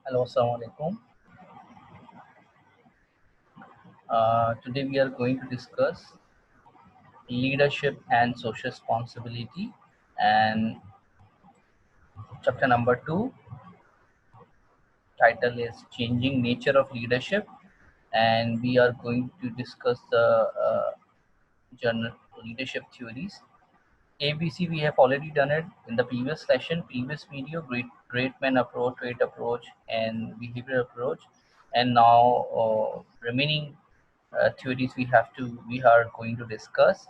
Hello, Assalamu alaikum. Today we are going to discuss leadership and social responsibility, and chapter number 2 title is changing nature of leadership, and we are going to discuss the general leadership theories. ABC we have already done it in the previous session, previous video, great man approach, trait approach, and behavior approach, and now remaining theories we are going to discuss: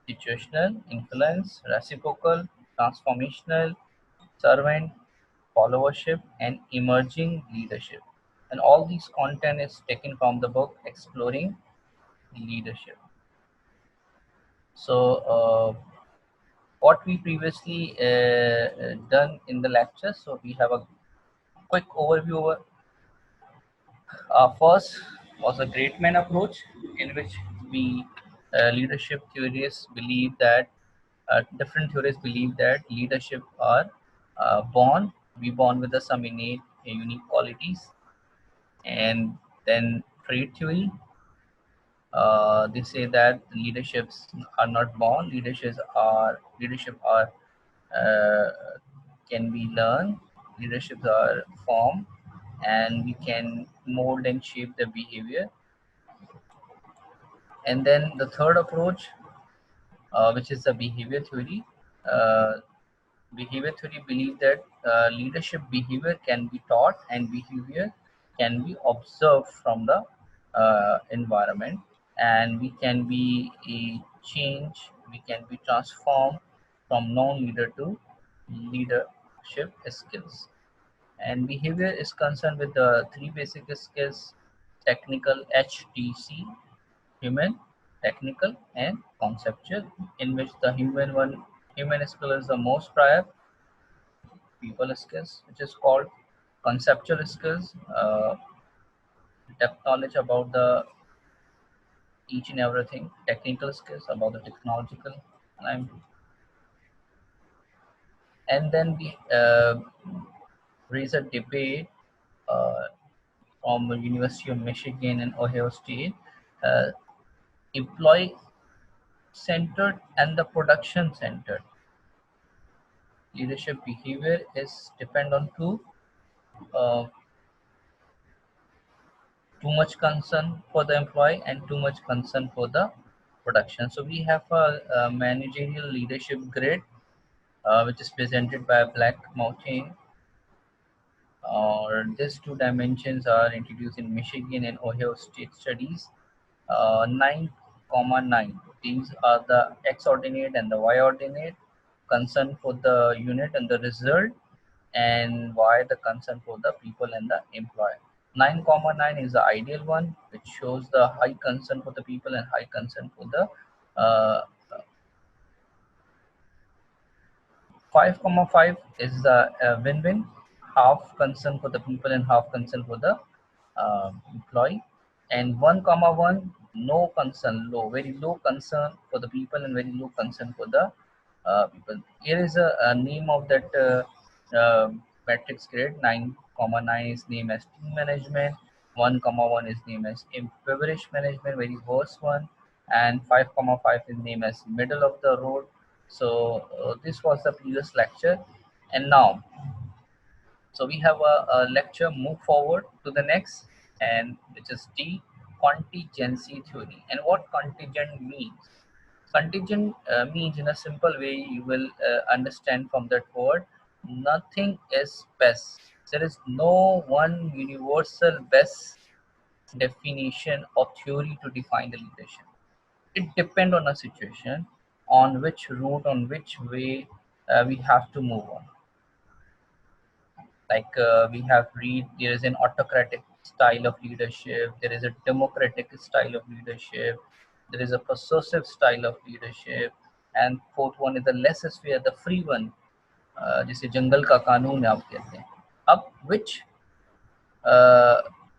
situational, influence, reciprocal, transformational, servant, followership, and emerging leadership. And all these content is taken from the book Exploring Leadership. So what we previously done in the lecture. So we have a quick overview. First was a great man approach, in which we leadership theorists believe that different theories believe that leadership are we born with some innate unique qualities. And then trait theory, they say that leaderships are not born, leadership are uh, can be learned, leaderships are formed, and we can mold and shape the behavior. And then the third approach, which is the behavior theory. uh, Behavior theory believe that leadership behavior can be taught and behavior can be observed from the environment, and we can be we can be transformed from non-leader to leadership skills. And behavior is concerned with the three basic skills: technical, HTC, human, technical, and conceptual, in which the human skill is the most prior, people skills, which is called conceptual skills, depth knowledge about the each and everything, technical skills about the technological. And then we raise a debate uh, from the University of Michigan and Ohio State, uh, employee centered and the production centered leadership behavior is depend on uh, too much concern for the employee and too much concern for the production. So we have a managerial leadership grid, which is presented by Black Mountain. These two dimensions are introduced in Michigan and Ohio state studies. 9,9. These are the X ordinate and the Y ordinate. Concern for the unit and the result, and Y the concern for the people and the employer. 9,9 is the ideal one, which shows the high concern for the people and high concern for the uh, 5,5 is the win-win, half concern for the people and half concern for the employee. And 1,1 no concern, low, very low concern for the people and very low concern for the people. Here is a name of that matrix grid. 9,9 is named as team management, 1,1 is named as impoverished management, very worst one, and 5,5 is named as middle of the road. So this was the previous lecture, and now so we have a lecture move forward to the next, and which is the contingency theory. And what contingent means? Contingent means, in a simple way, you will understand from that word, nothing is best. There is no one universal best definition or theory to define the leadership. It depends on a situation, on which route, on which way we have to move on. Like we have read, there is an autocratic style of leadership, there is a democratic style of leadership, there is a persuasive style of leadership, and fourth one is the laissez-faire, the free one, जिसे जंगल का कानून आप कहते हैं. अब which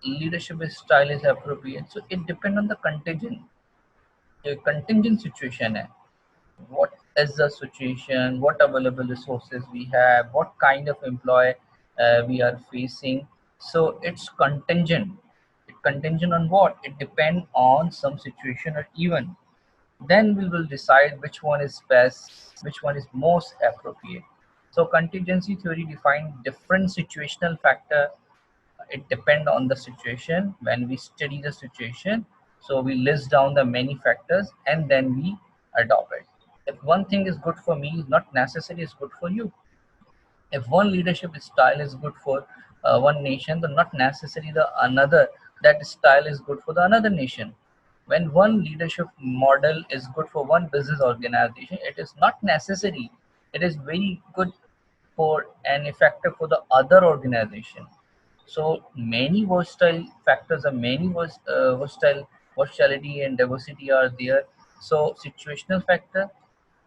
leadership style is appropriate? So it depends on the contingent. A contingent situation है, what is the situation, what available resources we have, what kind of employee we are facing, So it's contingent. It contingent on what? It depends on some situation or event. Then we will decide which one is best, which one is most appropriate. So contingency theory defines different situational factor. It depends on the situation. When we study the situation, so we list down the many factors and then we adopt it. If one thing is good for me, not necessarily is good for you. If one leadership style is good for one nation, then not necessarily the another that style is good for the another nation. When one leadership model is good for one business organization, it is not necessary it is very good for and effective for the other organization. So many versatile factors are many versatile versatility and diversity are there. So situational factor,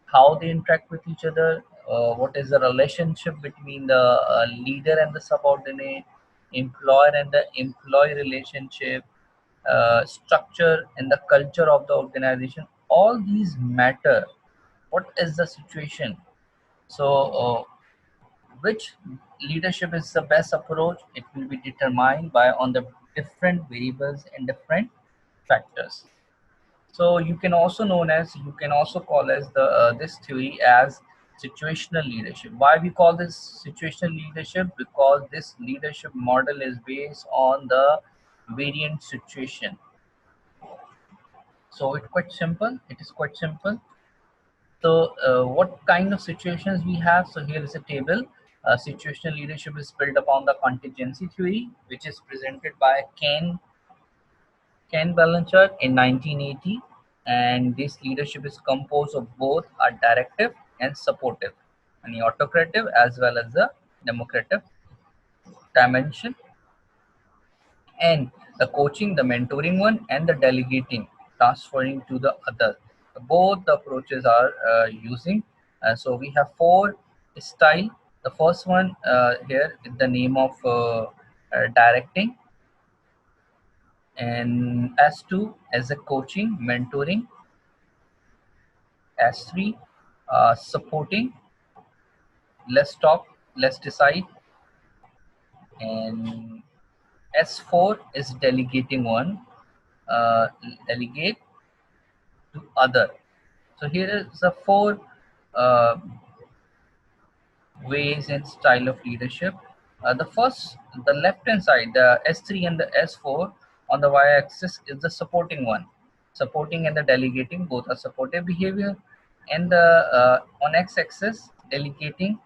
how they interact with each other, what is the relationship between the leader and the subordinate, employer and the employee relationship, structure and the culture of the organization. All these matter. What is the situation? So, which leadership is the best approach? It will be determined by on the different variables and different factors. So you can also call as the this theory as situational leadership. Why we call this situational leadership? Because this leadership model is based on the variant situation. So it's quite simple. It is quite simple. So what kind of situations we have? So here is a table. Situational leadership is built upon the contingency theory, which is presented by Ken Blanchard in 1980, and this leadership is composed of both a directive and supportive, and the autocratic as well as the democratic dimension, and the coaching, the mentoring one, and the delegating, transferring to the other. Both the approaches are using. So we have four style. The first one here is the name of directing, and S2 as a coaching, mentoring, S3 supporting, less talk, less decide, and S4 is delegating one, uh, delegate to other. So here is the four uh, ways and style of leadership. The first, the left hand side, the S3 and the S4 on the y axis is the supporting one. Supporting and the delegating both are supportive behavior, and the on x axis delegating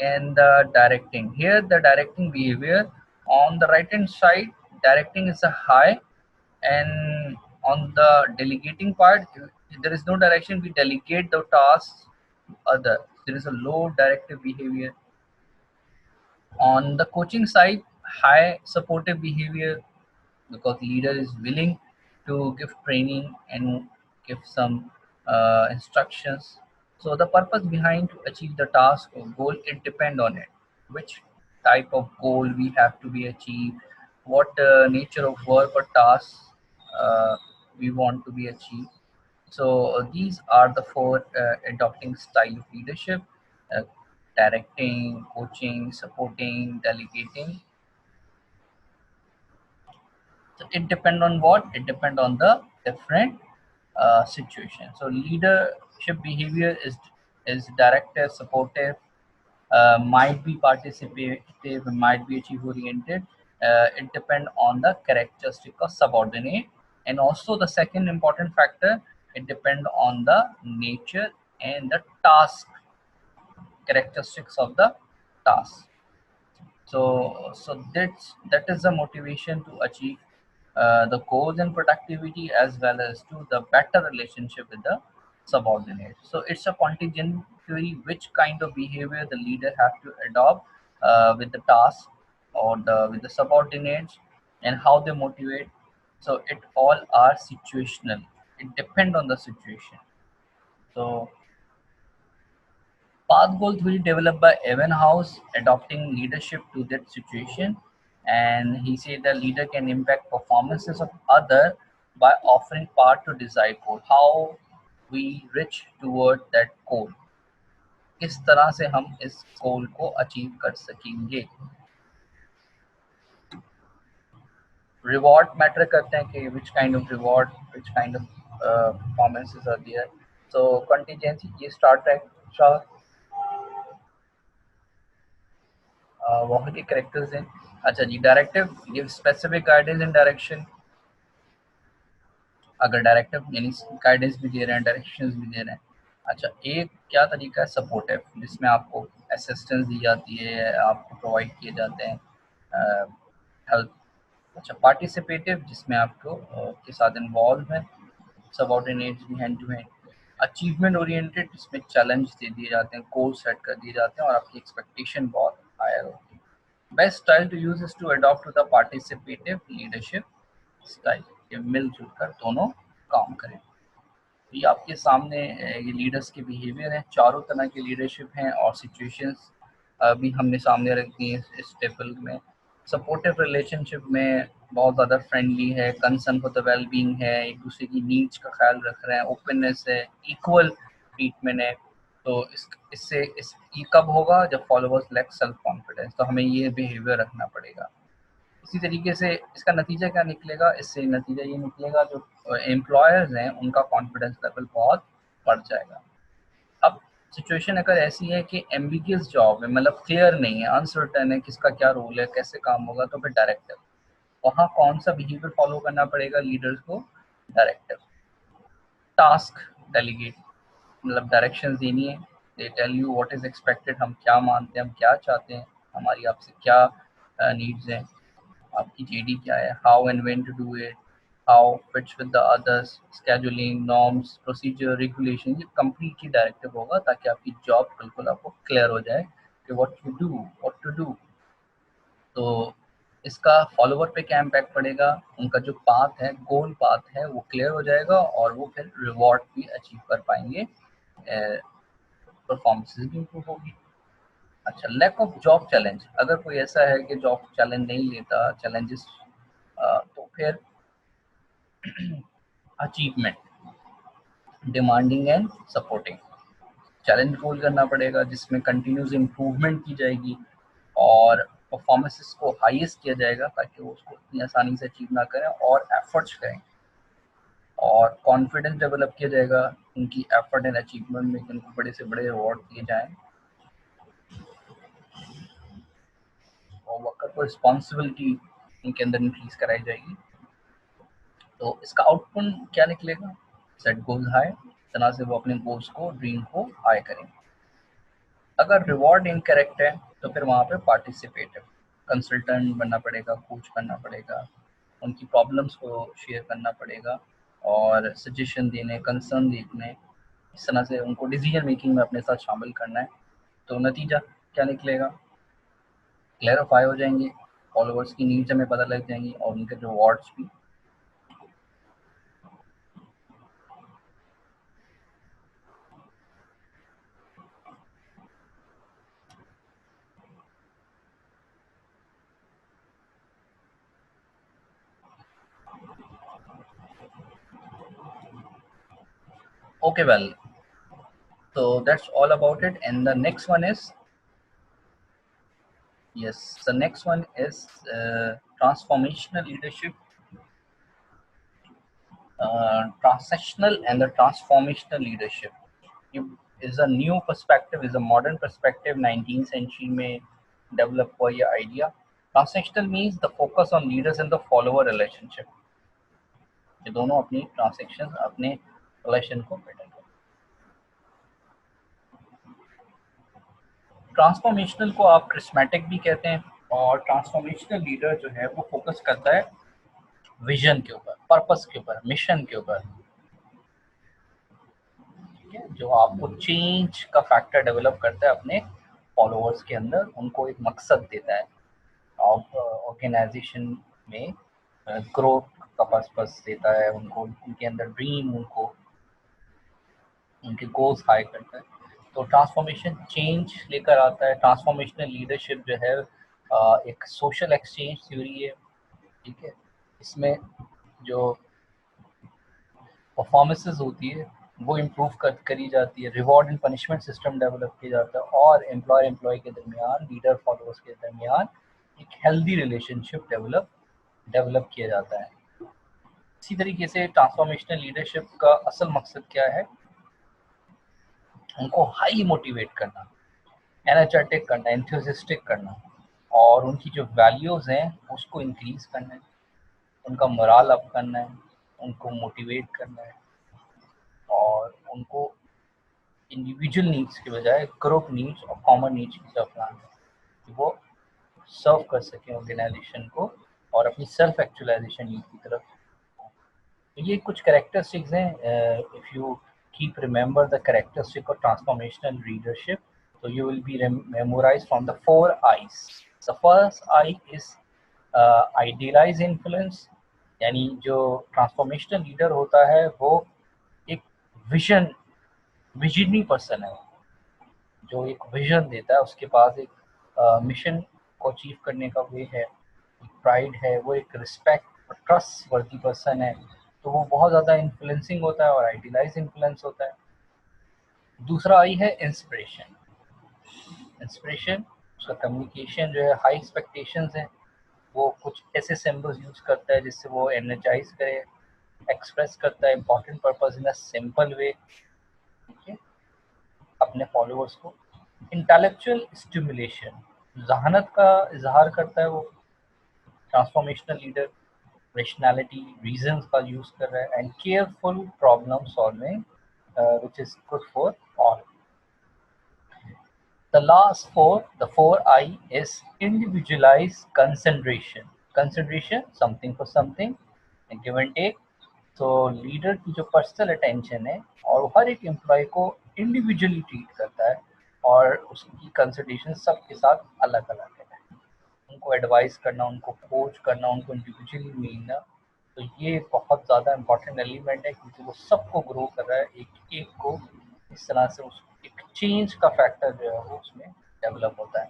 and the directing. Here the directing behavior on the right hand side, directing is a high, and on the delegating part, if there is no direction, we delegate the tasks to other. There is a low directive behavior. On the coaching side, high supportive behavior, because leader is willing to give training and give some instructions. So the purpose behind to achieve the task or goal, it depend on it, which type of goal we have to be achieved, what nature of work or task we want to be achieved. So these are the four adopting style of leadership: uh, directing, coaching, supporting, delegating. So it depend on what? It depend on the different situation. So leadership behavior is directive, supportive, might be participative, might be achieve oriented. It depend on the characteristic of subordinate, and also the second important factor, it depend on the nature and the task characteristics of the task. So that is the motivation to achieve the goals and productivity, as well as to the better relationship with the subordinate. So it's a contingent theory, which kind of behavior the leader have to adopt with the task or with the subordinates, and how they motivate. So it all are situational. It depend on the situation. So path goal theory developed by Evenhouse, adopting leadership to that situation. And he said the leader can impact performances of other by offering part to desired goal. How we reach toward that goal. किस तरह से हम इस गोल को achieve कर सकेंगे. Reward matter करते हैं कि which kind of reward, which kind of performances are there. So contingency, ये स्टार ट्रैक बहुत के करेक्टर्स हैं। अच्छा जी, directive give specific guidance and direction. अगर डायरेक्टिव यानी गाइडेंस भी दे रहे हैं, डायरेक्शंस भी दे रहे हैं। अच्छा, एक क्या तरीका है सपोर्टिव, जिसमें आपको असिस्टेंस दी जाती है, आपको प्रोवाइड किए जाते हैं हेल्प। अच्छा, पार्टिसिपेटिव जिसमें आपको के साथ इन्वॉल्व है, सबऑर्डिनेट्स भी hand to hand. Achievement oriented जिसमें चैलेंज दे दिए जाते हैं, गोल सेट कर दिए जाते हैं और आपकी एक्सपेक्टेशन बहुत हायर होती है। Best style to use is to adopt to the participative leadership style, ये मिलजुल कर दोनों काम करें। ये आपके सामने ये लीडर्स के बिहेवियर हैं, चारों तरह के लीडरशिप हैं और सिचुएशंस भी हमने सामने रख दी है इस टेबल में। सपोर्टिव रिलेशनशिप में बहुत ज़्यादा फ्रेंडली है, concern for the well being है, एक दूसरे की नीड्स का ख्याल रख रहे हैं, ओपननेस है, इक्वल ट्रीटमेंट है। तो इससे ये कब होगा, जब फॉलोअर्स लैक सेल्फ कॉन्फिडेंस, तो हमें ये बिहेवियर रखना पड़ेगा। इसी तरीके से इसका नतीजा क्या निकलेगा, इससे नतीजा ये निकलेगा जो एम्प्लॉयर्स हैं उनका कॉन्फिडेंस लेवल बहुत बढ़ जाएगा। अब सिचुएशन अगर ऐसी है कि एम्बिगियस जॉब है, मतलब क्लियर नहीं है, अनसर्टेन है, किसका क्या रोल है, कैसे काम होगा, तो फिर डायरेक्टिव, वहाँ कौन सा बिहेवियर फॉलो करना पड़ेगा लीडर्स को, डायरेक्टिव। टास्क डेलीगेट, मतलब डायरेक्शन देनी है, they tell you what is expected, हम क्या मानते हैं, हम क्या चाहते हैं, हमारी आपसे क्या नीड्स हैं, आपकी जेडी क्या है, how and when to do it, how fits with the others, scheduling, norms, procedure, regulation, ये कंप्लीटली डायरेक्टिव होगा ताकि आपकी जॉब बिल्कुल आपको क्लियर हो जाए कि व्हाट टू डू। तो इसका फॉलोवर पे क्या इम्पैक्ट पड़ेगा, उनका जो पाथ है, गोल पाथ है, वो क्लियर हो जाएगा और वो फिर रिवॉर्ड भी अचीव कर पाएंगे, परफॉर्मेंस भी इम्प्रूव होगी। अच्छा, लैक ऑफ जॉब चैलेंज, अगर कोई ऐसा है कि जॉब चैलेंज नहीं लेता, चैलेंजेस, तो फिर achievement, demanding and supporting, challenge goal करना पड़ेगा जिसमें कंटिन्यूस इम्प्रूवमेंट की जाएगी और परफॉर्मेंसेस को हाईएस्ट किया जाएगा ताकि वो उसको इतनी आसानी से अचीव ना करें और एफर्ट्स करें, और कॉन्फिडेंस डेवलप किया जाएगा उनकी एफर्ट एंड अचीवमेंट में, उनको बड़े से बड़े अवार्ड दिए जाएं और वर्कर को रिस्पॉन्सिबिलिटी उनके अंदर इंक्रीज कराई जाएगी। तो इसका आउटपुट क्या निकलेगा, सेट गोल्स हाई, तरह से वो अपने गोल्स को, ड्रीम को हाई करेंगे। अगर रिवॉर्ड इनकरेक्ट है तो फिर वहाँ पे पार्टिसिपेटिव, कंसल्टेंट बनना पड़ेगा, कोच बनना पड़ेगा, उनकी प्रॉब्लम्स को शेयर करना पड़ेगा और सजेशन देने, कंसर्न देखने, इस तरह से उनको डिसीजन मेकिंग में अपने साथ शामिल करना है। तो नतीजा क्या निकलेगा, क्लैरिफाई हो जाएंगे, फॉलोअर्स की नीड्स हमें पता लग जाएंगी और उनके रिवॉर्ड्स भी। Okay, well, so that's all about it. And the next one is, yes, the next one is transformational leadership, transactional and the transformational leadership. It is a new perspective, is a modern perspective, 19th century में develop हुआ ये idea. Transactional means the focus on leaders and the follower relationship. ये दोनों अपनी transaction, अपने relation को better करें। Transformational को आप क्रिस्मेटिक भी कहते हैं, और ट्रांसफॉर्मेशनल लीडर जो है वो फोकस करता है विजन के ऊपर, पर्पस के ऊपर, मिशन के ऊपर, ठीक है, जो आपको चेंज का फैक्टर डेवलप करता है अपने फॉलोअर्स के अंदर, उनको एक मकसद देता है और ऑर्गेनाइजेशन में ग्रोथ का पर्पस देता है उनको, उनके अंदर ड्रीम, उनको उनके गोल्स हाई करता है। तो ट्रांसफॉर्मेशन चेंज लेकर आता है। ट्रांसफॉर्मेशनल लीडरशिप जो है एक सोशल एक्सचेंज थ्योरी है, ठीक है। इसमें जो परफॉर्मेंसेस होती है वो इम्प्रूव करी जाती है, reward and punishment system develop किया जाता है और एम्प्लॉय के दरमियान, लीडर फॉलोअर्स के दरमियान एक हेल्दी रिलेशनशिप डेवलप डेवलप किया जाता है। इसी तरीके से ट्रांसफॉर्मेशनल लीडरशिप का असल मकसद क्या है? उनको हाई मोटिवेट करना, एनर्जेटिक करना, एंथुसिस्टिक करना, और उनकी जो वैल्यूज़ हैं उसको इंक्रीज करना है, उनका मोरल अप करना है, उनको मोटिवेट करना है, और उनको इंडिविजुअल नीड्स के बजाय ग्रुप नीड्स और कॉमन नीड्स की तरफ लाना है कि वो सर्व कर सकें ऑर्गेनाइजेशन को और अपनी सेल्फ एक्चुअलाइजेशन नीड की तरफ। तो ये कुछ कैरेक्टरिस्टिक्स हैं। If you keep remember the characteristic of transformational leadership, so you will be memorized from the 4 I's. The first I is idealize influence, यानी जो ट्रांसफॉर्मेशनल लीडर होता है वो एक विजनरी पर्सन है, जो एक विजन देता है, उसके पास एक मिशन को अचीव करने का वे है, प्राइड है, वो एक रिस्पेक्ट और ट्रस्ट वर्दी पर्सन है, तो वो बहुत ज़्यादा इन्फ्लुएंसिंग होता है और आइडियलाइज इन्फ्लुएंस होता है। दूसरा आई है इंस्पिरेशन। इंस्पिरेशन, उसका कम्युनिकेशन जो है, हाई एक्सपेक्टेशंस है, वो कुछ ऐसे सिंबल्स यूज करता है जिससे वो एनर्जाइज करे, एक्सप्रेस करता है important purpose in a simple way, ठीक है, अपने फॉलोअर्स को। इंटेलेक्चुअल स्टिमुलेशन, जहानत का इजहार करता है वो ट्रांसफॉर्मेशनल लीडर, रेशनैलिटी, रीजंस का यूज कर रहा है, and careful problem solving which is good for all. The last four, the 4 I is individualized consideration. Consideration, something for something, and give and take. तो लीडर की जो personal attention है और वो हर एक एम्प्लॉय को इंडिविजुअली ट्रीट करता है और उसकी कंसिडरेशन सबके साथ अलग अलग है। उनको एडवाइस करना, उनको कोच करना, उनको इंडिविजुअली मिलना, तो ये बहुत ज़्यादा इम्पॉर्टेंट एलिमेंट है क्योंकि वो सबको ग्रो कर रहा है, एक एक को इस तरह से उस एक चेंज का फैक्टर जो है वो उसमें डेवलप होता है।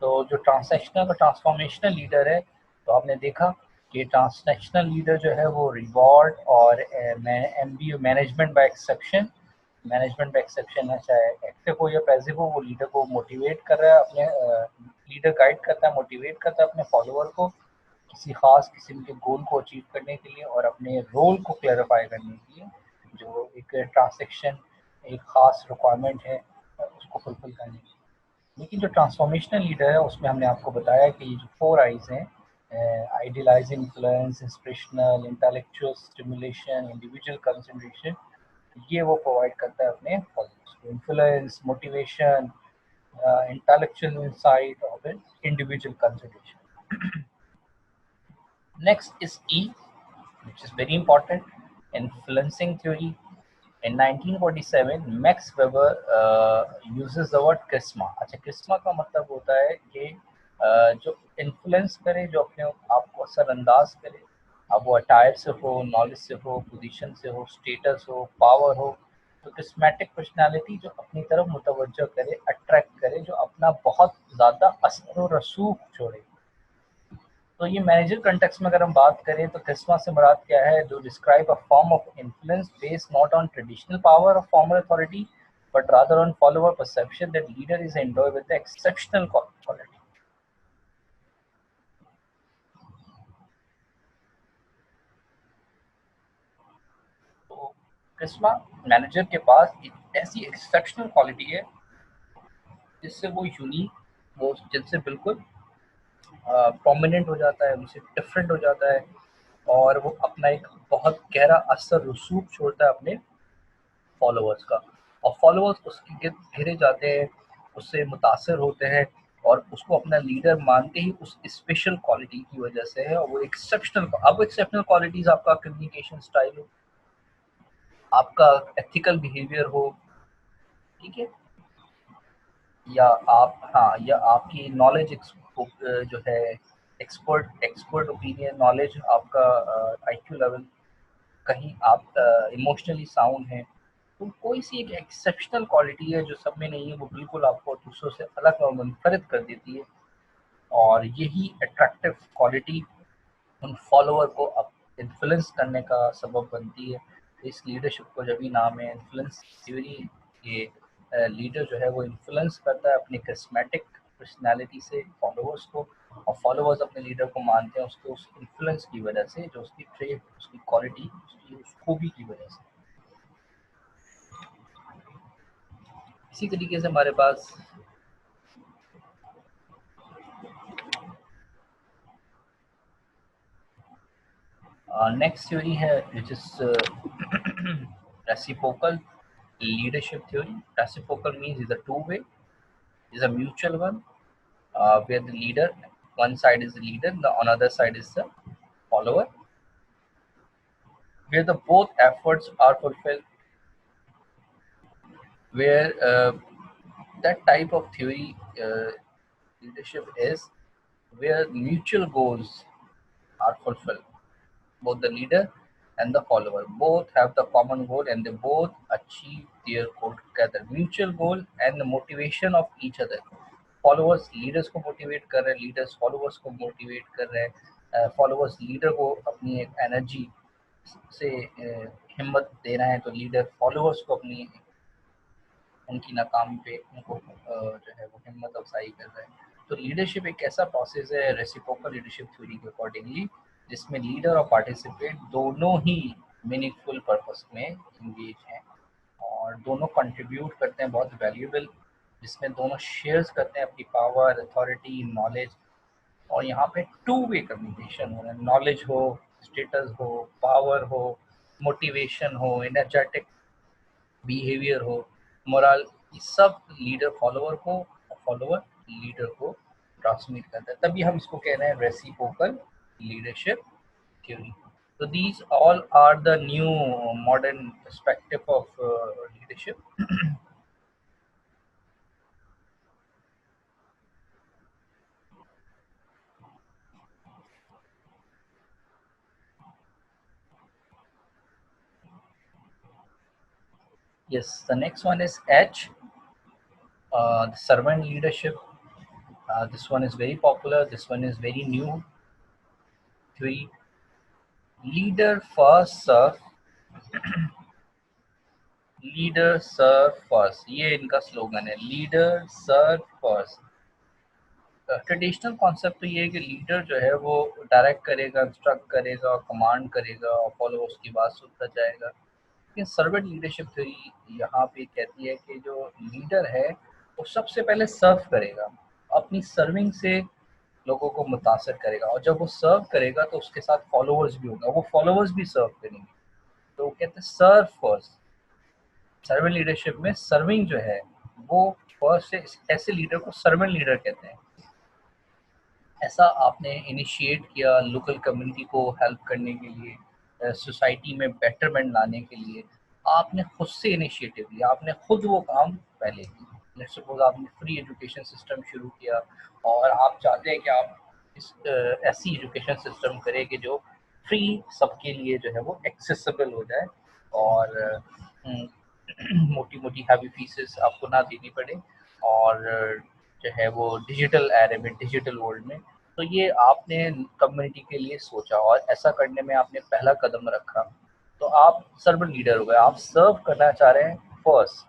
तो जो ट्रांसनेशनल और ट्रांसफॉर्मेशनल लीडर है, तो आपने देखा कि ट्रांसनेशनल लीडर जो है वो रिवॉर्ड और MBO, management by exception, management by exception है, चाहे एक्टिव हो या पैसिव हो, वो लीडर को मोटिवेट कर रहा है, अपने लीडर गाइड करता है, मोटिवेट करता है अपने फॉलोअर को किसी खास किस्म के गोल को अचीव करने के लिए और अपने रोल को क्लैरिफाई करने के लिए, जो एक ट्रांसेक्शन, एक खास रिक्वायरमेंट है उसको फुलफिल करने के लिए। लेकिन जो ट्रांसफॉर्मेशनल लीडर है उसमें हमने आपको बताया कि ये जो 4 I's हैं, idealize influence, inspirational, intellectual stimulation, individual concentration, ये वो प्रोवाइड करता है अपने फॉलोअर्स को। इन्फ्लुएंस, मोटिवेशन, इंटेलेक्चुअल इंसाइट और individual concentration. Next is E, which is very important, influencing theory. In 1947, Max Weber uses the word charisma. अच्छा, charisma का मतलब होता है कि जो इन्फ्लुएंस करे, जो अपने आप को असरअंदाज करे, अब वो अटायर से हो, नॉलेज से हो, पोजीशन से हो, स्टेटस हो, पावर हो, तो किस्मेटिक पर्सनालिटी जो अपनी तरफ मुतवज्जो करे, अट्रैक्ट करे, जो अपना बहुत ज़्यादा असर और रसूख छोड़े। तो ये मैनेजर कंटेक्स्ट में अगर हम बात करें तो करिश्मा से मुराद क्या है? जो describe a form of influence based not on traditional power of formal authority but rather on follower perception that leader is endowed with the exceptional quality. तो करिश्मा मैनेजर के पास एक ऐसी एक्सेप्शनल क्वालिटी है जिससे वो यूनिक, वो जिनसे बिल्कुल प्रोमिनेंट हो जाता है, उनसे डिफरेंट हो जाता है और वो अपना एक बहुत गहरा असर रसूख छोड़ता है अपने फॉलोअर्स का, और फॉलोअर्स उसके गिर्द घिरे जाते हैं, उससे मुतासर होते हैं और उसको अपना लीडर मानते ही उस स्पेशल क्वालिटी की वजह से है। और वो एक्सेप्शनल, अब एक्सेप्शनल क्वालिटीज़ आपका कम्युनिकेशन स्टाइल हो, आपका एथिकल बिहेवियर हो, ठीक है, या आप, हाँ, या आपकी नॉलेज जो है, एक्सपर्ट एक्सपर्ट ओपिनियन नॉलेज, आपका IQ लेवल, कहीं आप इमोशनली साउंड हैं, तो कोई सी एक एक्सेप्शनल क्वालिटी है जो सब में नहीं है, वो बिल्कुल आपको दूसरों से अलग और मुनफरिद कर देती है। और यही अट्रैक्टिव क्वालिटी उन फॉलोअर को अब इन्फ्लुएंस करने का सबब बनती है। इस लीडरशिप को जब भी नाम है इन्फ्लुएंस थ्योरी। ये लीडर जो है वो इन्फ्लुएंस करता है अपनी कस्मेटिक पर्सनैलिटी से फॉलोअर्स को और फॉलोअर्स अपने लीडर को मानते हैं उसके उस इन्फ्लुएंस की वजह से, जो उसकी ट्रेड, उसकी क्वालिटी, उसकी उस खूबी की वजह से। इसी तरीके से हमारे पास नेक्स्ट थ्योरी है which is reciprocal leadership theory. Reciprocal means is a two-way, is a mutual one, where the leader, one side is the leader, the another side is the follower, where the both efforts are fulfilled, where that type of theory leadership is where mutual goals are fulfilled. Both the leader and the follower both have the common goal and they both achieve their goal together. Mutual goal and the motivation of each other. Followers leaders को motivate कर रहे हैं, leaders followers को motivate कर रहे हैं, followers leader को अपनी एक energy से हिम्मत दे रहे हैं, तो leader followers को अपनी उनकी नाकामी पे उनको जो है वो हिम्मत अफजाई कर रहे हैं। तो लीडरशिप एक ऐसा प्रोसेस है रेसिप्रोकल लीडरशिप थ्योरी के अकॉर्डिंगली, जिसमें लीडर और पार्टिसिपेट दोनों ही मीनिंगफुल पर्पस में इंगेज हैं और दोनों कंट्रीब्यूट करते हैं बहुत वैल्यूएबल, जिसमें दोनों शेयर्स करते हैं अपनी पावर, अथॉरिटी, नॉलेज। और यहाँ पे टू वे कम्युनिकेशन हो रहा है, नॉलेज हो, स्टेटस हो, पावर हो, मोटिवेशन हो, एनर्जेटिक बिहेवियर हो, मोरल, ये सब लीडर फॉलोअर को और फॉलोअर लीडर को ट्रांसमिट करता है। तभी हम इसको कह रहे हैं reciprocal leadership theory. So these all are the new modern perspective of leadership. Yes, the next one is H, the servant leadership. This one is very popular. This one is very new theory. Leader first, serve. Leader serve first, ये इनका slogan है, leader serve first. Traditional concept तो ये है कि leader जो है वो डायरेक्ट करेगा, इंस्ट्रक्ट करेगा, कमांड करेगा और फॉलोअर्स की बात सुनता जाएगा। लेकिन सर्वेंट लीडरशिप थ्योरी यहाँ पे कहती है कि जो लीडर है वो सबसे पहले सर्व करेगा, अपनी सर्विंग से लोगों को मुतासर करेगा, और जब वो सर्व करेगा तो उसके साथ फॉलोअर्स भी होगा, वो फॉलोअर्स भी सर्व करेंगे। तो वो कहते हैं सर्व फर्स्ट। सर्वेंट लीडरशिप में सर्विंग जो है वो फर्स्ट है, ऐसे लीडर को सर्वेंट लीडर कहते हैं। ऐसा आपने इनिशिएट किया लोकल कम्युनिटी को हेल्प करने के लिए, सोसाइटी में बेटरमेंट लाने के लिए, आपने खुद से इनिशिएटिव लिया, आपने खुद वो काम पहले किया। लेट्स सपोज आपने फ्री एजुकेशन सिस्टम शुरू किया और आप चाहते हैं कि आप इस ऐसी एजुकेशन सिस्टम करें कि जो फ्री सबके लिए जो है वो एक्सेसिबल हो जाए और मोटी मोटी हैवी फीसेस आपको ना देनी पड़े, और जो है वो डिजिटल एरे में, डिजिटल वर्ल्ड में। तो ये आपने कम्युनिटी के लिए सोचा और ऐसा करने में आपने पहला कदम रखा, तो आप सर्वेंट लीडर हो गए, आप सर्व करना चाह रहे हैं फर्स्ट।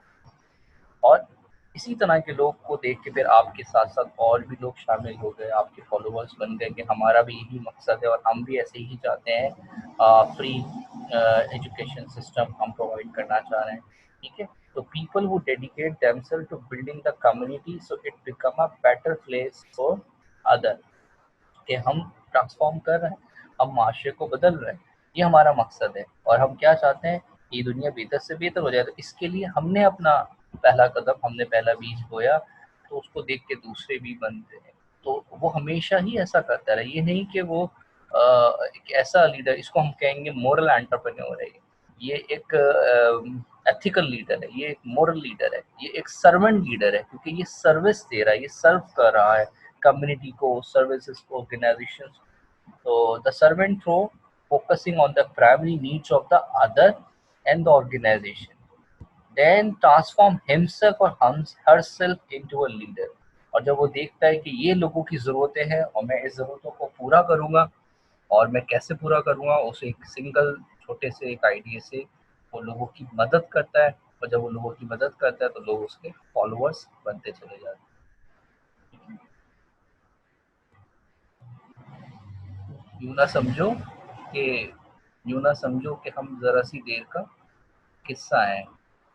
और इसी तरह के लोग को देख के फिर आपके साथ साथ और भी लोग शामिल हो गए, आपके फॉलोअर्स बन गए कि हमारा भी यही मकसद है और हम भी ऐसे ही चाहते हैं, फ्री एजुकेशन सिस्टम हम प्रोवाइड करना चाह रहे हैं। ठीक है, तो people who dedicate themselves to building the community so it become a better place for other, कि हम ट्रांसफॉर्म कर रहे हैं, हम माशरे को बदल रहे हैं, ये हमारा मकसद है। और हम क्या चाहते हैं, ये दुनिया बेहतर से बेहतर हो जाए, तो इसके लिए हमने अपना पहला कदम, हमने पहला बीज बोया, तो उसको देख के दूसरे भी बनते हैं। तो वो हमेशा ही ऐसा करता रहे, ये नहीं कि वो एक ऐसा लीडर, इसको हम कहेंगे मोरल एंटरप्रेन्योर है, ये एक एथिकल लीडर है, ये एक मोरल लीडर है, ये एक सर्वेंट लीडर है, क्योंकि ये सर्विस दे रहा है, ये सर्व कर रहा है कम्युनिटी को, सर्विसेज को, ऑर्गेनाइजेशन। तो the servant through focusing on the primary needs of the other and the organization, then transform himself और हरसेल्फ इनटू अ लीडर। और जब वो देखता है कि ये लोगों की ज़रूरतें हैं और मैं इस ज़रूरतों को पूरा करूँगा, और मैं कैसे पूरा करूँगा, उसे एक सिंगल छोटे से एक आइडिया से वो लोगों की मदद करता है, और जब वो लोगों की मदद करता है तो लोग उसके फॉलोअर्स बनते चले जाते हैं। यूं ना समझो कि हम जरा सी देर का किस्सा है,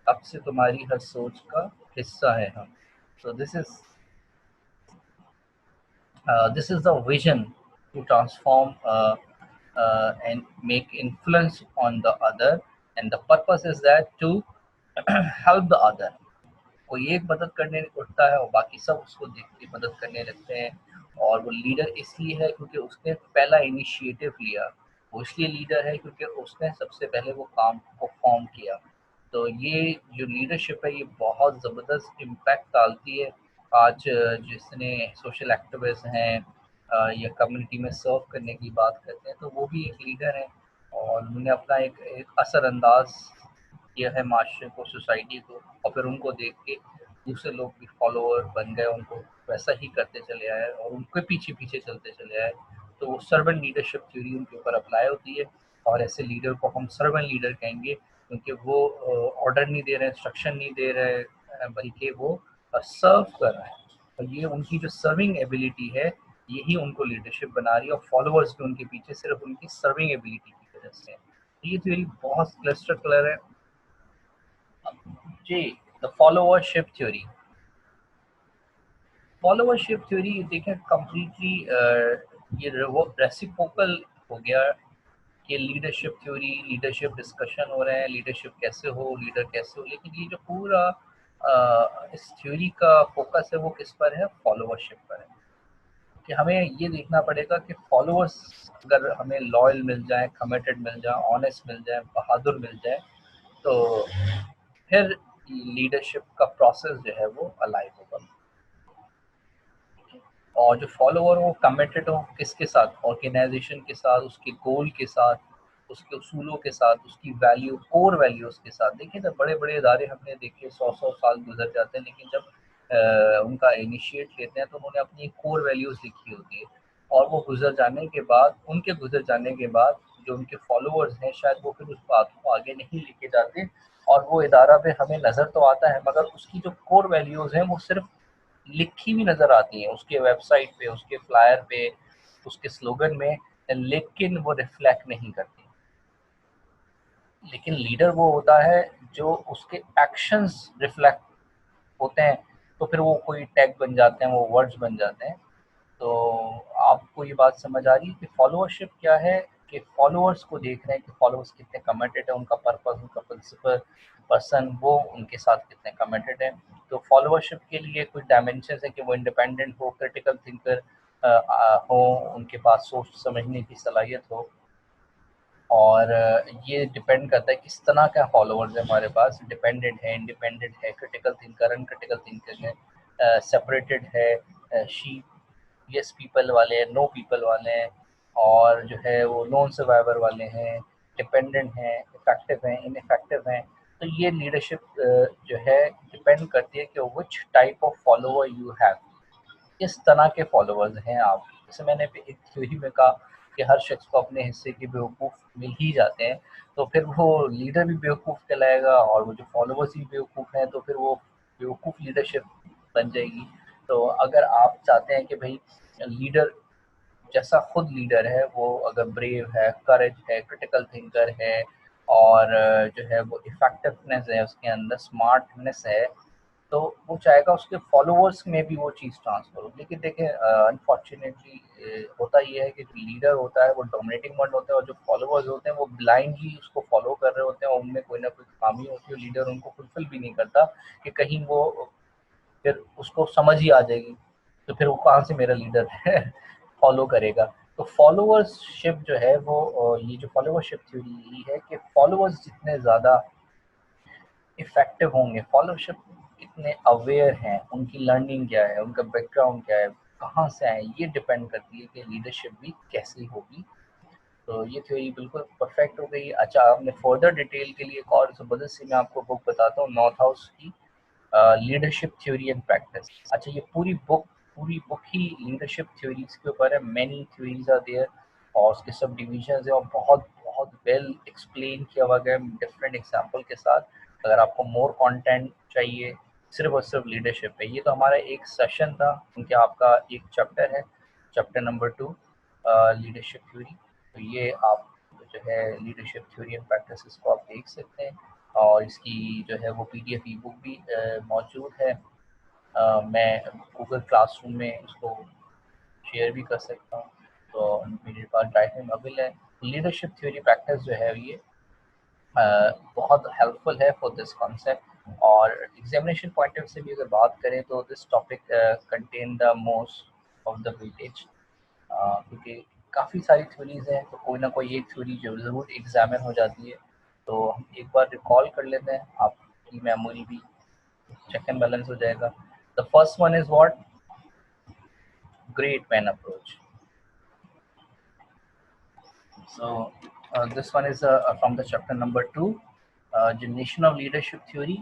अब से तुम्हारी हर सोच का हिस्सा है हम। So this is the vision to transform and make influence on the other, and the purpose is that to help the other. कोई एक मदद करने उठता है और बाकी सब उसको देख के मदद करने लगते हैं। और वो लीडर इसलिए है क्योंकि उसने पहला इनिशिएटिव लिया। वो इसलिए लीडर है क्योंकि उसने सबसे पहले वो काम को फॉर्म किया। तो ये जो लीडरशिप है ये बहुत ज़बरदस्त इम्पैक्ट डालती है। आज जिसने सोशल एक्टिविस्ट हैं या कम्युनिटी में सर्व करने की बात करते हैं तो वो भी एक लीडर है और उन्होंने अपना एक असरअंदाज किया है माशरे को, सोसाइटी को, और फिर उनको देख के दूसरे लोग भी फॉलोअर बन गए, उनको वैसा ही करते चले आए और उनके पीछे पीछे चलते चले आए। तो वो सर्वेंट लीडरशिप थ्योरी उनके ऊपर अप्लाई होती है और ऐसे लीडर को हम सर्वेंट लीडर कहेंगे क्योंकि वो ऑर्डर नहीं दे रहे हैं, इंस्ट्रक्शन नहीं दे रहे हैं, बल्कि वो सर्व कर रहे हैं। और ये उनकी जो सर्विंग एबिलिटी है यही उनको लीडरशिप बना रही है और फॉलोअर्स भी उनके पीछे सिर्फ उनकी सर्विंग एबिलिटी की वजह से। ये थ्योरी बहुत क्लस्टर कलर है जी। The followership theory, followership theory देखें कम्प्लीटली ये रेसिप्रोकल हो गया कि लीडरशिप थ्योरी, लीडरशिप डिस्कशन हो रहे हैं, लीडरशिप कैसे हो, लीडर कैसे हो, लेकिन ये जो पूरा इस थ्योरी का फोकस है वो किस पर है? फॉलोअरशिप पर है। कि हमें ये देखना पड़ेगा कि फॉलोअर्स अगर हमें लॉयल मिल जाए, कमिटेड मिल जाए, ऑनेस्ट मिल जाए, बहादुर मिल जाए, तो फिर लीडरशिप का प्रोसेस जो है वो अलाइव होगा। और जो फॉलोअर हो कमिटेड हो किसके साथ? ऑर्गेनाइजेशन के साथ, उसके गोल के साथ, उसके उसूलों के साथ, उसकी वैल्यू, कोर वैल्यूज़ के साथ। देखिए ना बड़े बड़े इदारे हमने देखे 100-100 साल गुजर जाते हैं, लेकिन जब उनका इनिशिएट लेते हैं तो उन्होंने अपनी कोर वैल्यूज़ लिखी होती है और वो गुजर जाने के बाद, उनके गुजर जाने के बाद जो उनके फॉलोअर्स हैं शायद वो फिर उस बात को आगे नहीं लेके जाते और वो इदारा पे हमें नज़र तो आता है मगर उसकी जो कोर वैल्यूज़ हैं वो सिर्फ लिखी हुई नज़र आती हैं उसके वेबसाइट पे, उसके फ्लायर पे, उसके स्लोगन में, लेकिन वो रिफ्लेक्ट नहीं करती। लेकिन लीडर वो होता है जो उसके एक्शंस रिफ्लेक्ट होते हैं, तो फिर वो कोई टैग बन जाते हैं, वो वर्ड्स बन जाते हैं। तो आपको ये बात समझ आ रही है कि फॉलोअरशिप क्या है? कि फॉलोअर्स को देख रहे हैं कि फॉलोअर्स कितने कमिटेड है, उनका पर्पस, उनका प्रिंसिपल, पर्सन वो उनके साथ कितने कमिटेड है। तो फॉलोअरशिप के लिए कुछ डायमेंशंस है कि वो इंडिपेंडेंट हो, क्रिटिकल थिंकर हो, उनके पास सोच समझने की सलाहियत हो। और ये डिपेंड करता है किस तरह का फॉलोअर्स है हमारे पास, डिपेंडेंट है, इंडिपेंडेंट है, क्रिटिकल थिंकर, अनक्रिटिकल थिंकर है, सेपरेटेड है, शी यस पीपल वाले हैं, नो पीपल वाले हैं, और जो है वो नॉन सर्वाइवर वाले हैं, डिपेंडेंट हैं, इफेक्टिव हैं, इनइफेक्टिव हैं। तो ये लीडरशिप जो है डिपेंड करती है कि which type of follower you have, किस तरह के फॉलोअर्स हैं आप। जैसे मैंने एक थ्योरी में कहा कि हर शख्स को अपने हिस्से के बेवकूफ़ मिल ही जाते हैं, तो फिर वो लीडर भी बेवकूफ़ कहलाएगा और वो जो फॉलोअर्स ही बेवकूफ़ हैं तो फिर वो बेवकूफ़ लीडरशिप बन जाएगी। तो अगर आप चाहते हैं कि भाई लीडर जैसा खुद लीडर है वो अगर ब्रेव है, करेज है, क्रिटिकल थिंकर है और जो है वो इफेक्टिवनेस है उसके अंदर, स्मार्टनेस है, तो वो चाहेगा उसके फॉलोअर्स में भी वो चीज़ ट्रांसफर हो। लेकिन देखिए अनफॉर्चुनेटली होता ये है कि जो लीडर होता है वो डोमिनेटिंग वन होता है और जो फॉलोअर्स होते हैं वो ब्लाइंडली उसको फॉलो कर रहे होते हैं और उनमें कोई ना कोई खामी होती है, लीडर उनको फुलफिल भी नहीं करता कि कहीं वो फिर उसको समझ ही आ जाएगी तो फिर वो कहाँ से मेरा लीडर है फॉलो करेगा। तो फॉलोअरशिप जो है वो ये जो फॉलोअरशिप थ्योरी यही है कि फॉलोअर्स जितने ज़्यादा इफ़ेक्टिव होंगे, फॉलोअरशिप कितने अवेयर हैं, उनकी लर्निंग क्या है, उनका बैकग्राउंड क्या है, कहाँ से आए, ये डिपेंड करती है कि लीडरशिप भी कैसी होगी। तो ये थ्योरी बिल्कुल परफेक्ट हो गई। अच्छा, आपने फर्दर डिटेल के लिए एक और ज़बरदस्त सी मैं आपको बुक बताता हूँ, नॉर्थ हाउस की लीडरशिप थ्योरी एंड प्रैक्टिस। अच्छा, ये पूरी बुक ही लीडरशिप थ्योरीज के ऊपर है। मैनी थ्योरीज आर देयर और उसके सब डिविजन्स है और बहुत बहुत वेल एक्सप्लेन किया हुआ गया डिफरेंट एग्जांपल के साथ। अगर आपको मोर कंटेंट चाहिए सिर्फ और सिर्फ लीडरशिप पे, ये तो हमारा एक सेशन था क्योंकि आपका एक चैप्टर है, चैप्टर नंबर 2। Leadership theory. तो ये आप जो है लीडरशिप थ्योरी एंड प्रैक्टिस इसको आप देख सकते हैं, और इसकी जो है वो PDF ई बुक भी मौजूद है। मैं गूगल क्लासरूम में इसको शेयर भी कर सकता हूँ, तो मेरे पास ड्राइव में अवेलेबल है। लीडरशिप थ्योरी प्रैक्टिस जो है ये बहुत हेल्पफुल है फॉर दिस कॉन्सेप्ट। और एग्जामिनेशन पॉइंट ऑफ से भी अगर बात करें तो this topic contain the most of the weightage, क्योंकि काफ़ी सारी थ्योरीज हैं, तो कोई ना कोई एक थ्योरी जो ज़रूर एग्जामिन हो जाती है। तो हम एक बार रिकॉल कर लेते हैं, आपकी मेमोरी भी चेक एंड बैलेंस हो जाएगा। The first one is what? Great man approach. So this one is from the chapter number 2, generation of leadership theory।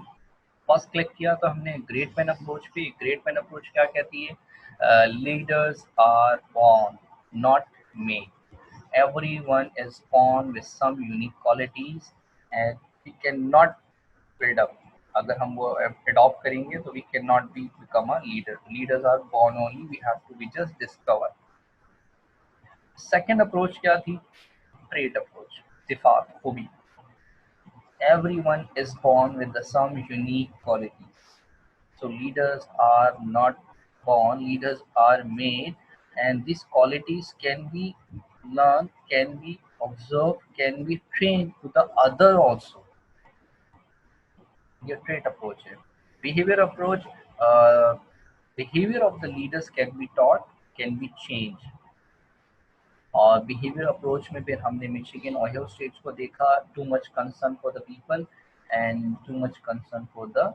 First click किया तो हमने ग्रेट मैन अप्रोच पे। ग्रेट मैन अप्रोच क्या कहती है? Leaders are born not made. Everyone is born with some unique qualities and we can not build up. अगर हम वो अडॉप्ट करेंगे तो we can not be become a leader. Leaders are born only, we have to be just discover. Second approach क्या थी? Trait approach, सिफात, खूबी। Everyone is born with some unique qualities. So leaders are not born, leaders are made, and these qualities can be learned, can be observed, can be trained to the other also. Your trait approach है. Behavior approach, behavior of the leaders can be taught, can be changed. और behaviour approach में फिर हमने Michigan Ohio states को देखा, too much concern for the people and too much concern for the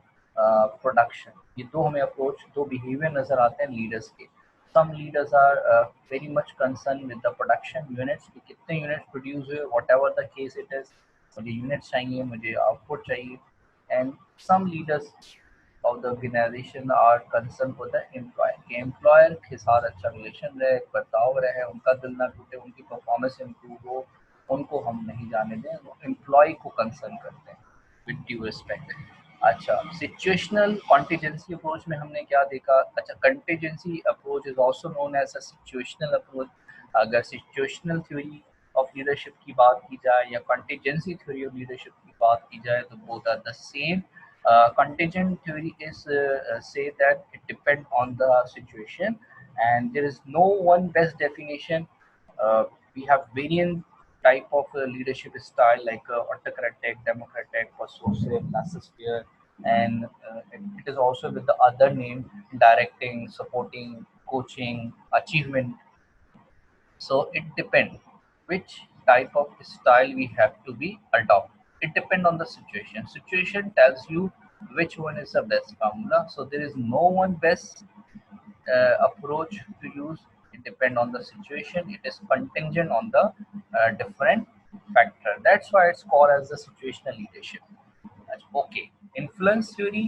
production. ये दो हमें अप्रोच, दो बिहेवियर नज़र आते हैं लीडर्स के। Some leaders are very much concern with the production units, कि कितने यूनिट्स प्रोड्यूस हुए, whatever the case it is, मुझे यूनिट्स चाहिए, मुझे आउटपुट चाहिए। And some leaders of the organization are concerned for the employer, कि employer के साथ अच्छा रिलेशन रहे, बर्ताव रहे, उनका दिल ना टूटे, उनकी परफॉर्मेंस इम्प्रूव हो, उनको हम नहीं जाने दें। वो एम्प्लॉय को कंसर्न करते हैं विद ड्यू रिस्पेक्ट। अच्छा, सिचुएशनल कॉन्टीजेंसी अप्रोच में हमने क्या देखा? अच्छा, contingency approach is also known as a situational approach. अगर सिचुएशनल थ्योरी ऑफ लीडरशिप की बात की जाए या कंटीजेंसी थ्योरी ऑफ लीडरशिप की बात की जाए तो both are the same. Contingent theory is say that it depends on the situation, and there is no one best definition. We have variant type of leadership style like autocratic, democratic, persuasive, laissez-faire, and it is also with the other name: directing, supporting, coaching, achievement. So it depends which type of style we have to be adopt. It depends on the situation. Situation tells you which one is the best formula. So there is no one best approach to use. It depends on the situation. It is contingent on the different factor. That's why it's called as the situational leadership. Okay, influence theory.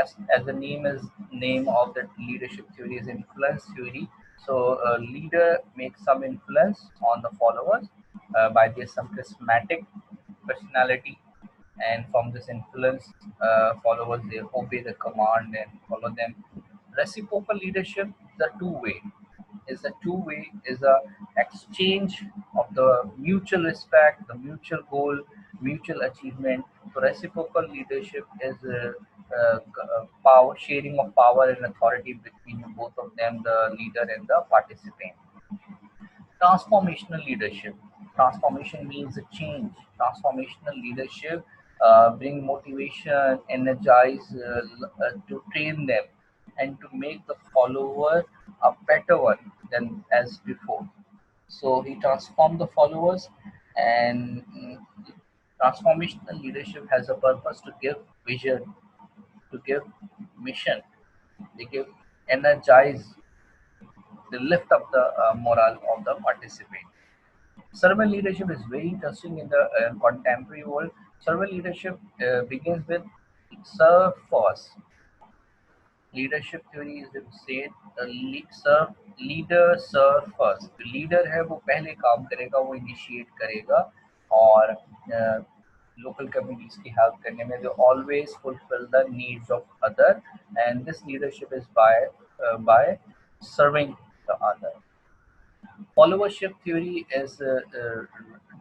As the name of the leadership theory is influence theory. So a leader makes some influence on the followers by their some charismatic personality, and from this influence, followers they obey the command and follow them. Reciprocal leadership, the two-way is a exchange of the mutual respect, the mutual goal, mutual achievement. So reciprocal leadership is power sharing of power and authority between both of them, the leader and the participant. Transformational leadership. Transformation means a change. Transformational leadership bring motivation, energize to train them, and to make the follower a better one than as before. So he transformed the followers, and transformational leadership has a purpose to give vision, to give mission, they give energize, they lift up the morale of the participant. Servant leadership is very interesting in the contemporary world. Servant leadership begins with serve first. Leadership theory is said serve leader serve first. जो leader है वो पहले काम करेगा, वो initiate करेगा, और local communities की हेल्प करने में they always fulfill the needs of other, and this leadership is by serving the other. Followership theory is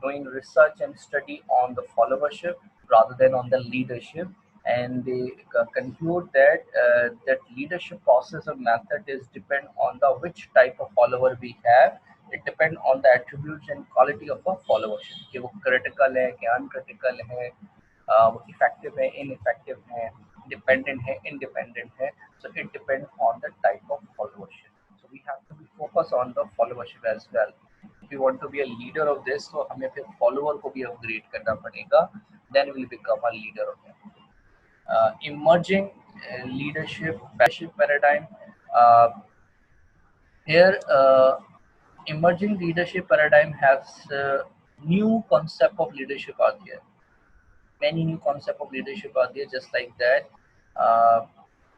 doing research and study on the followership rather than on the leadership, and they conclude that that leadership process or method is depend on the which type of follower we have. It depend on the attributes and quality of a followership कि वो critical है क्या uncritical है, वो effective है ineffective है, dependent है independent है. So it depends on the type of followership. So we have to be focused on the followership as well. If you want to be a leader of this, so हमें फिर follower को भी upgrade करना पड़ेगा. Then we'll become a leader of them. Emerging leadership paradigm. Uh, here, emerging leadership paradigm has new concept of leadership out here. Many new concept of leadership are there just like that.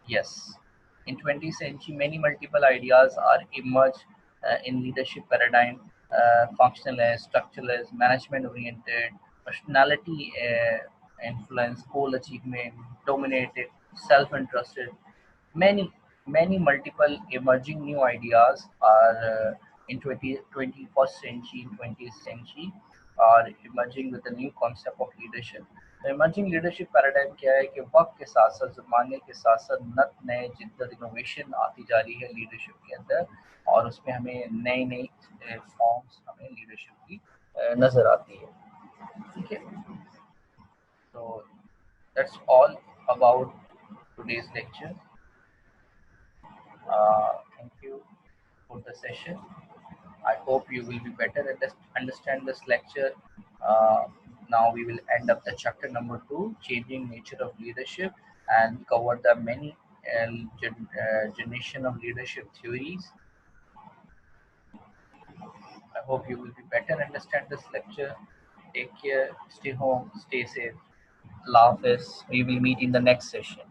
Yes, in 20th century many multiple ideas are emerged in leadership paradigm. Functionalist, structuralist, management oriented, personality influence, goal achievement, dominated, self-interested. Many multiple emerging new ideas are in 21st century, 20th century are emerging with a new concept of leadership. Emerging leadership paradigm क्या है कि वक्त के साथ साथ ज़माने के साथ साथ नत नए जिद्दत इनोवेशन आती जा रही है लीडरशिप के अंदर, और उसमें हमें नई नई फॉर्म्स हमें लीडरशिप की नज़र आती है. ठीक है, तो that's all about today's lecture. Thank you for the session. I hope you will be better at this, understand this lecture. Uh, Now we will end up the chapter number 2, changing nature of leadership, and cover the many generation of leadership theories. I hope you will be better understand this lecture. Take care, stay home, stay safe. Allah Hafiz. We will meet in the next session.